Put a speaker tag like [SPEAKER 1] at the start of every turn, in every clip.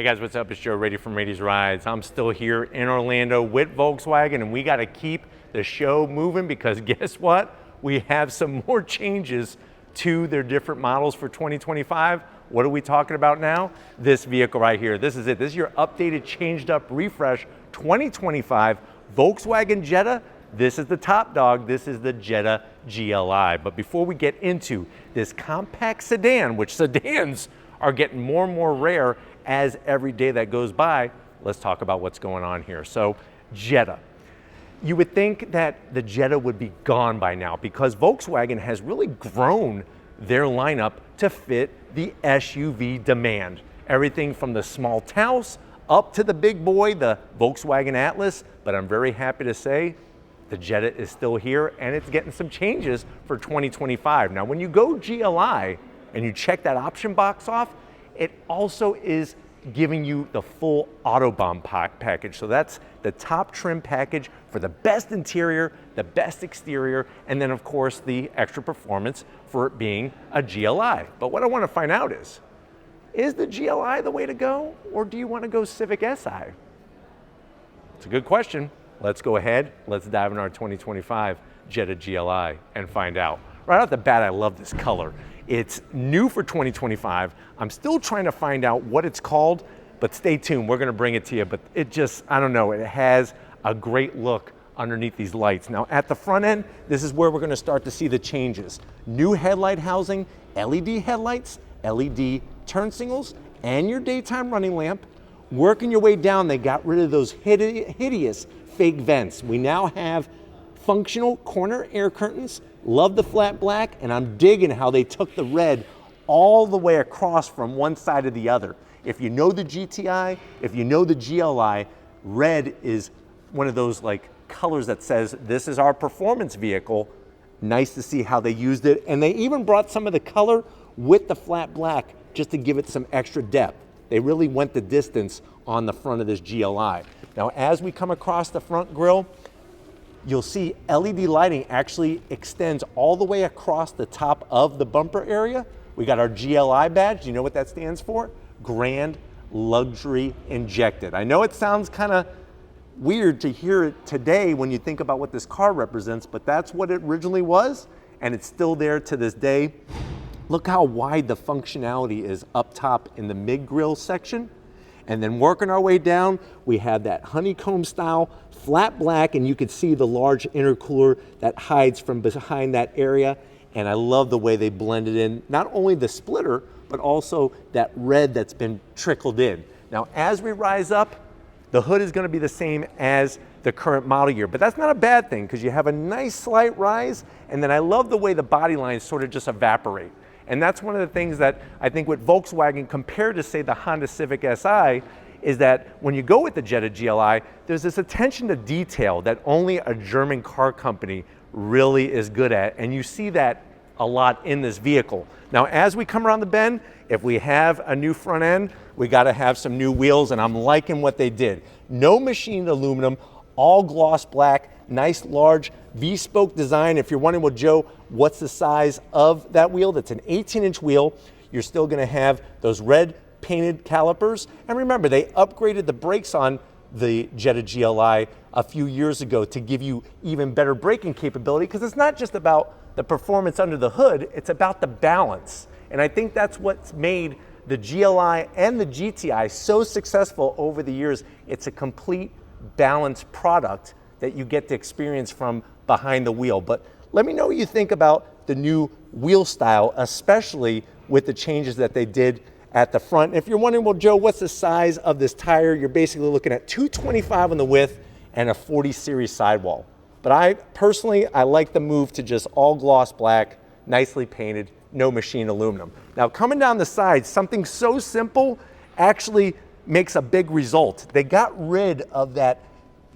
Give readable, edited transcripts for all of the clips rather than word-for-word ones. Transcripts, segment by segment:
[SPEAKER 1] Hey guys, what's up? It's Joe Raiti from Raiti's Rides. I'm still here in Orlando with Volkswagen, and we got to keep the show moving because guess what? We have some more changes to their different models for 2025. What are we talking about now? This vehicle right here. This is it. This is your updated, changed up, refresh 2025 Volkswagen Jetta. This is the top dog. This is the Jetta GLI. But before we get into this compact sedan, which sedans are getting more and more rare as every day that goes by, let's talk about what's going on here. So Jetta. You would think that the Jetta would be gone by now because Volkswagen has really grown their lineup to fit the SUV demand. Everything from the small Taos up to the big boy, the Volkswagen Atlas. But I'm very happy to say the Jetta is still here and it's getting some changes for 2025. Now, when you go GLI and you check that option box off, it also is giving you the full Autobahn package. So that's the top trim package for the best interior, the best exterior, and then of course the extra performance for it being a GLI. But what I want to find out is the GLI the way to go, or do you want to go Civic Si? It's a good question. Let's go ahead, let's dive into our 2025 Jetta GLI and find out. Right off the bat, I love this color. It's new for 2025. I'm still trying to find out what it's called, but stay tuned. We're gonna bring it to you, but it just, I don't know, it has a great look underneath these lights. Now at the front end, this is where we're gonna start to see the changes. New headlight housing, LED headlights, LED turn signals, and your daytime running lamp. Working your way down, they got rid of those hideous fake vents. We now have functional corner air curtains. Love the flat black, and I'm digging how they took the red all the way across from one side to the other. If you know the GTI, if you know the GLI, red is one of those like colors that says this is our performance vehicle. Nice to see how they used it. And they even brought some of the color with the flat black just to give it some extra depth. They really went the distance on the front of this GLI. Now, as we come across the front grille, you'll see LED lighting actually extends all the way across the top of the bumper area. We got our GLI badge. Do you know what that stands for? Grand Luxury Injected. I know it sounds kind of weird to hear it today when you think about what this car represents, but that's what it originally was, and it's still there to this day. Look how wide the functionality is up top in the mid-grille section. And then working our way down, we have that honeycomb style, flat black, and you can see the large intercooler that hides from behind that area. And I love the way they blended in, not only the splitter, but also that red that's been trickled in. Now, as we rise up, the hood is gonna be the same as the current model year, but that's not a bad thing because you have a nice slight rise. And then I love the way the body lines sort of just evaporate. And that's one of the things that I think with Volkswagen compared to say the Honda Civic Si is that when you go with the Jetta GLI, there's this attention to detail that only a German car company really is good at. And you see that a lot in this vehicle. Now, as we come around the bend, if we have a new front end, we gotta have some new wheels, and I'm liking what they did. No machined aluminum, all gloss black, nice large V-spoke design. If you're wondering, well, Joe, what's the size of that wheel? That's an 18-inch wheel. You're still gonna have those red painted calipers. And remember, they upgraded the brakes on the Jetta GLI a few years ago to give you even better braking capability, because it's not just about the performance under the hood, it's about the balance. And I think that's what's made the GLI and the GTI so successful over the years. It's a complete balanced product that you get to experience from behind the wheel. But let me know what you think about the new wheel style, especially with the changes that they did at the front. If you're wondering, well, Joe, what's the size of this tire? You're basically looking at 225 on the width and a 40 series sidewall. But I personally like the move to just all gloss black, nicely painted, no machined aluminum. Now, coming down the side, something so simple actually makes a big result. They got rid of that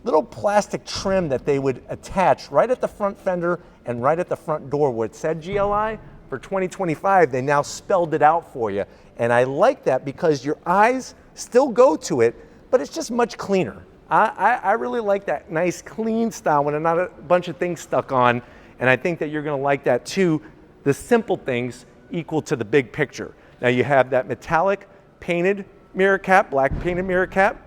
[SPEAKER 1] little plastic trim that they would attach right at the front fender and right at the front door where it said GLI. For 2025, they now spelled it out for you. And I like that because your eyes still go to it, but it's just much cleaner. I really like that nice clean style when not a bunch of things stuck on. And I think that you're gonna like that too. The simple things equal to the big picture. Now you have that metallic painted mirror cap, black painted mirror cap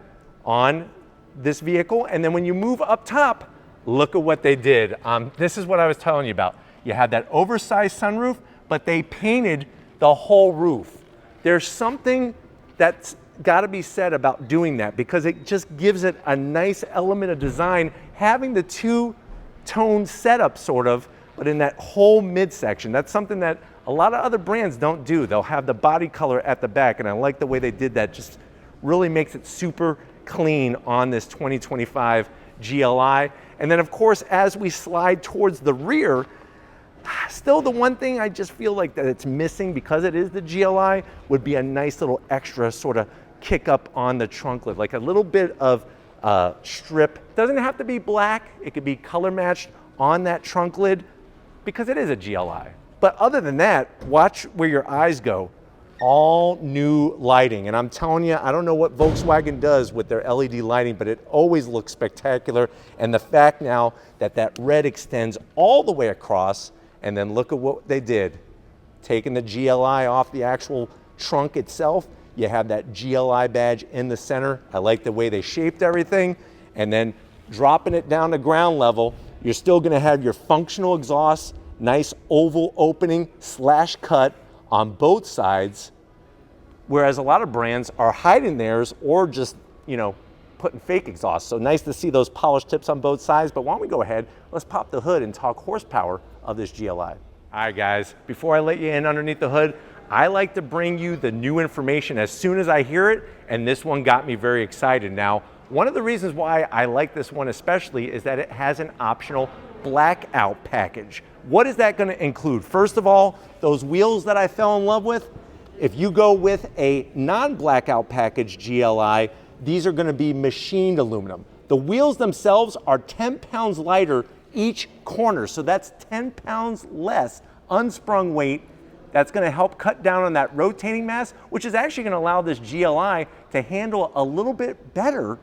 [SPEAKER 1] on this vehicle. And then when you move up top, look at what they did. This is what I was telling you about. You had that oversized sunroof, but they painted the whole roof. There's something that's got to be said about doing that, because it just gives it a nice element of design, having the two-tone setup sort of, but in that whole midsection. That's something that a lot of other brands don't do. They'll have the body color at the back, and I like the way they did that. Just really makes it super clean on this 2025 GLI. And then of course, as we slide towards the rear, still the one thing I just feel like that it's missing, because it is the GLI, would be a nice little extra sort of kick up on the trunk lid, like a little bit of strip. Doesn't have to be black, it could be color matched on that trunk lid, because it is a GLI. But other than that, watch where your eyes go. All new lighting, and I'm telling you, I don't know what Volkswagen does with their LED lighting, but it always looks spectacular. And the fact now that that red extends all the way across, and then look at what they did. Taking the GLI off the actual trunk itself, you have that GLI badge in the center. I like the way they shaped everything. And then dropping it down to ground level, you're still gonna have your functional exhaust, nice oval opening slash cut on both sides, whereas a lot of brands are hiding theirs or just, you know, putting fake exhaust. So nice to see those polished tips on both sides. But why don't we go ahead, let's pop the hood and talk horsepower of this GLI. All right guys, before I let you in underneath the hood, I like to bring you the new information as soon as I hear it, and this one got me very excited. Now, one of the reasons why I like this one especially is that it has an optional blackout package. What is that going to include? First of all, those wheels that I fell in love with, if you go with a non-blackout package GLI, these are going to be machined aluminum. The wheels themselves are 10 pounds lighter each corner, so that's 10 pounds less unsprung weight. That's going to help cut down on that rotating mass, which is actually going to allow this GLI to handle a little bit better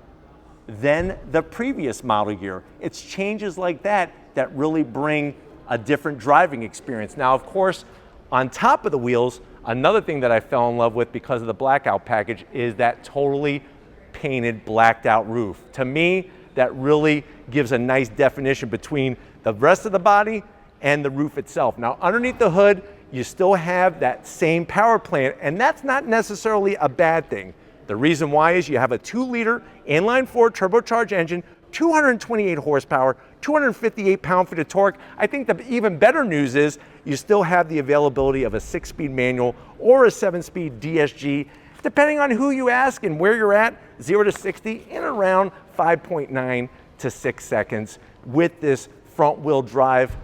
[SPEAKER 1] than the previous model year. It's changes like that that really bring a different driving experience. Now, of course, on top of the wheels, another thing that I fell in love with because of the blackout package is that totally painted blacked out roof. To me, that really gives a nice definition between the rest of the body and the roof itself. Now, underneath the hood, you still have that same power plant, and that's not necessarily a bad thing. The reason why is you have a 2-liter inline-4 turbocharged engine, 228 horsepower, 258 pound-feet of torque. I think the even better news is you still have the availability of a 6-speed manual or a 7-speed DSG, depending on who you ask and where you're at, 0 to 60 in around 5.9 to 6 seconds with this front-wheel drive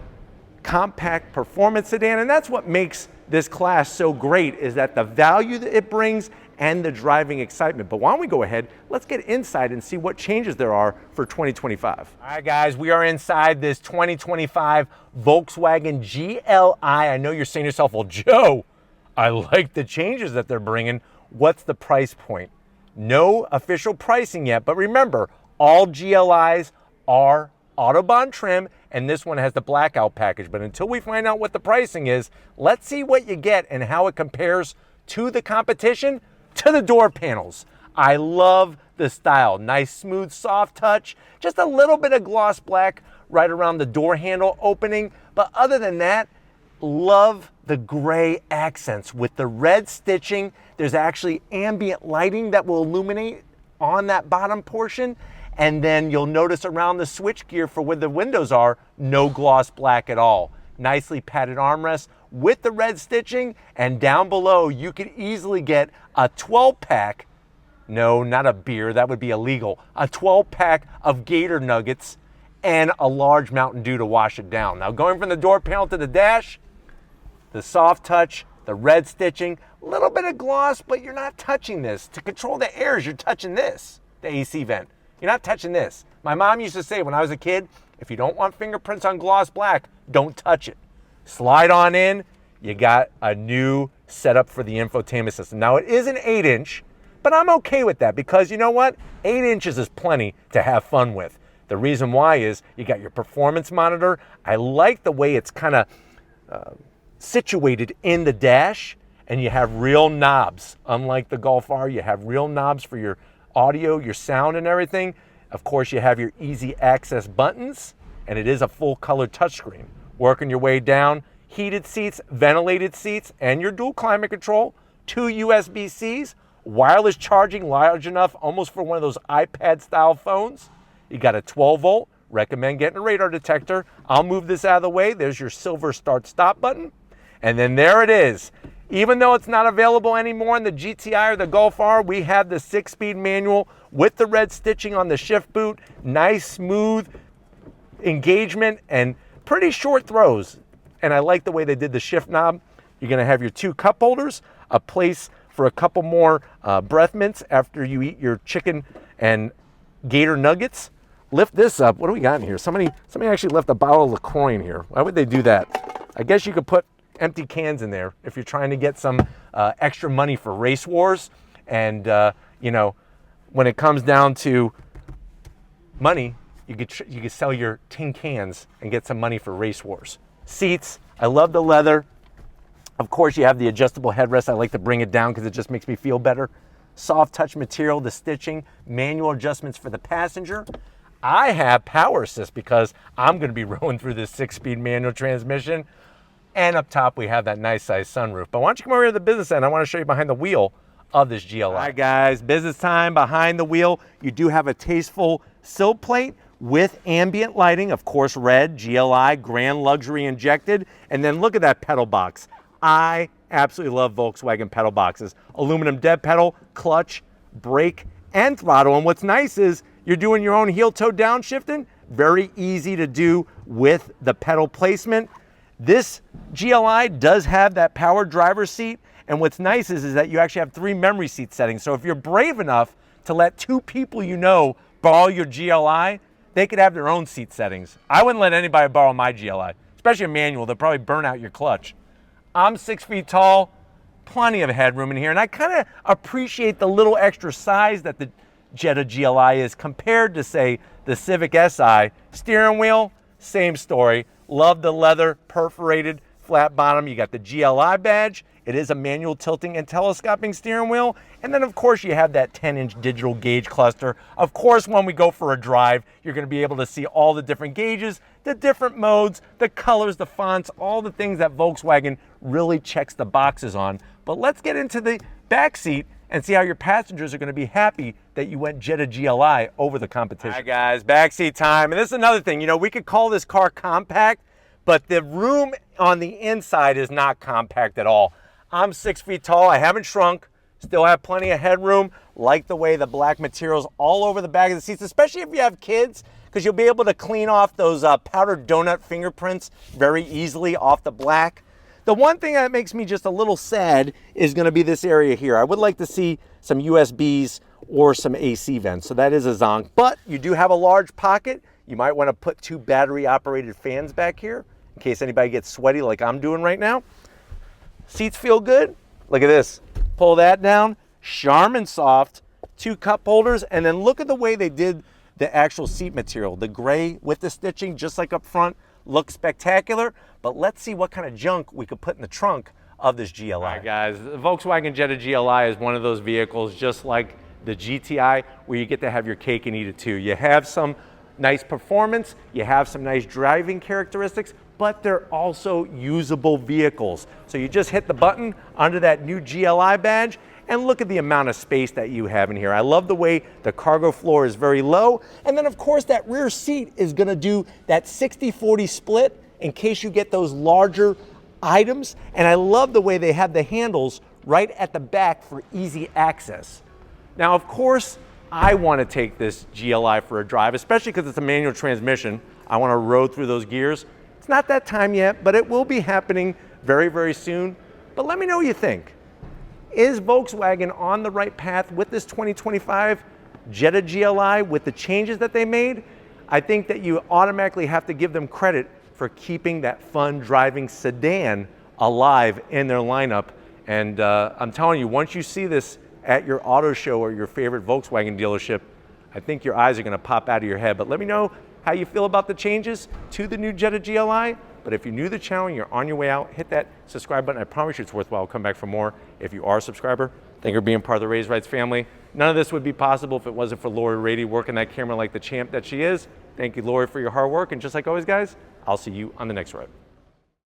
[SPEAKER 1] compact performance sedan. And that's what makes this class so great, is that the value that it brings and the driving excitement. But why don't we go ahead, let's get inside and see what changes there are for 2025. All right guys, we are inside this 2025 Volkswagen GLI. I know you're saying to yourself, well Joe, I like the changes that they're bringing. What's the price point? No official pricing yet, but remember, all GLIs are Autobahn trim, and this one has the blackout package. But until we find out what the pricing is, let's see what you get and how it compares to the competition, to the door panels. I love the style. Nice, smooth, soft touch. Just a little bit of gloss black right around the door handle opening. But other than that, love the gray accents with the red stitching. There's actually ambient lighting that will illuminate on that bottom portion. And then you'll notice around the switchgear for where the windows are, no gloss black at all. Nicely padded armrests with the red stitching, and down below you could easily get a 12-pack, no, not a beer, that would be illegal, a 12-pack of Gator Nuggets and a large Mountain Dew to wash it down. Now going from the door panel to the dash, the soft touch, the red stitching, a little bit of gloss, but you're not touching this. To control the airs, you're touching this, the AC vent. You're not touching this. My mom used to say when I was a kid, if you don't want fingerprints on gloss black, don't touch it. Slide on in, you got a new setup for the infotainment system. Now it is an 8-inch, but I'm okay with that because you know what? 8 inches is plenty to have fun with. The reason why is you got your performance monitor. I like the way it's kind of situated in the dash, and you have real knobs. Unlike the Golf R, you have real knobs for your audio, your sound and everything. Of course, you have your easy access buttons, and it is a full color touchscreen. Working your way down, heated seats, ventilated seats, and your dual climate control, 2 USB-Cs, wireless charging large enough almost for one of those iPad style phones. You got a 12 volt, recommend getting a radar detector. I'll move this out of the way. There's your silver start stop button. And then there it is. Even though it's not available anymore in the GTI or the Golf R, we have the 6-speed manual with the red stitching on the shift boot. Nice, smooth engagement and pretty short throws. And I like the way they did the shift knob. You're gonna have your 2 cup holders, a place for a couple more breath mints after you eat your chicken and gator nuggets. Lift this up. What do we got in here? Somebody actually left a bottle of LaCroix in here. Why would they do that? I guess you could put empty cans in there if you're trying to get some extra money for race wars. And you know, when it comes down to money, you could sell your tin cans and get some money for race wars. Seats, I love the leather. Of course, you have the adjustable headrest. I like to bring it down because it just makes me feel better. Soft touch material, the stitching, manual adjustments for the passenger. I have power assist because I'm going to be rolling through this 6-speed manual transmission. And up top, we have that nice size sunroof. But why don't you come over here to the business end? I want to show you behind the wheel of this GLI. All right, guys, business time. Behind the wheel, you do have a tasteful sill plate with ambient lighting, of course, red, GLI, Grand Luxury injected. And then look at that pedal box. I absolutely love Volkswagen pedal boxes. Aluminum dead pedal, clutch, brake, and throttle. And what's nice is you're doing your own heel toe downshifting. Very easy to do with the pedal placement. This GLI does have that power driver's seat. And what's nice is that you actually have 3 memory seat settings. So if you're brave enough to let 2 people you know borrow your GLI, they could have their own seat settings. I wouldn't let anybody borrow my GLI, especially a manual. They'll probably burn out your clutch. I'm 6 feet tall, plenty of headroom in here, and I kind of appreciate the little extra size that the Jetta GLI is compared to, say, the Civic Si. Steering wheel, same story. Love the leather, perforated, flat bottom. You got the GLI badge. It is a manual tilting and telescoping steering wheel. And then, of course, you have that 10-inch digital gauge cluster. Of course, when we go for a drive, you're going to be able to see all the different gauges, the different modes, the colors, the fonts, all the things that Volkswagen really checks the boxes on. But let's get into the back seat and see how your passengers are going to be happy that you went Jetta GLI over the competition. All right, guys, backseat time. And this is another thing. You know, we could call this car compact, but the room on the inside is not compact at all. I'm 6 feet tall. I haven't shrunk. Still have plenty of headroom. Like the way the black material's all over the back of the seats, especially if you have kids, because you'll be able to clean off those powdered donut fingerprints very easily off the black. The one thing that makes me just a little sad is going to be this area here. I would like to see some USBs or some AC vents. So that is a zonk, but you do have a large pocket. You might want to put 2 battery operated fans back here in case anybody gets sweaty like I'm doing right now. Seats feel good. Look at this. Pull that down. Charmin soft. 2 cup holders. And then look at the way they did the actual seat material. The gray with the stitching, just like up front, looks spectacular. But let's see what kind of junk we could put in the trunk of this GLI. All right, guys, the Volkswagen Jetta GLI is one of those vehicles, just like the GTI, where you get to have your cake and eat it too. You have some nice performance, you have some nice driving characteristics, but they're also usable vehicles. So you just hit the button under that new GLI badge and look at the amount of space that you have in here. I love the way the cargo floor is very low. And then of course that rear seat is gonna do that 60-40 split in case you get those larger items. And I love the way they have the handles right at the back for easy access. Now, of course, I wanna take this GLI for a drive, especially because it's a manual transmission. I wanna road through those gears. It's not that time yet, but it will be happening very, very soon. But let me know what you think. Is Volkswagen on the right path with this 2025 Jetta GLI with the changes that they made? I think that you automatically have to give them credit for keeping that fun driving sedan alive in their lineup. And I'm telling you, once you see this at your auto show or your favorite Volkswagen dealership, I think your eyes are gonna pop out of your head. But let me know how you feel about the changes to the new Jetta GLI But if you're new to the channel and you're on your way out, hit that subscribe button. I promise you it's worthwhile. Come back for more. If you are a subscriber, thank you for being part of the Raised Rights family. None of this would be possible if it wasn't for Lori Raiti working that camera like the champ that she is. Thank you, Lori, for your hard work. And just like always, guys, I'll see you on the next ride.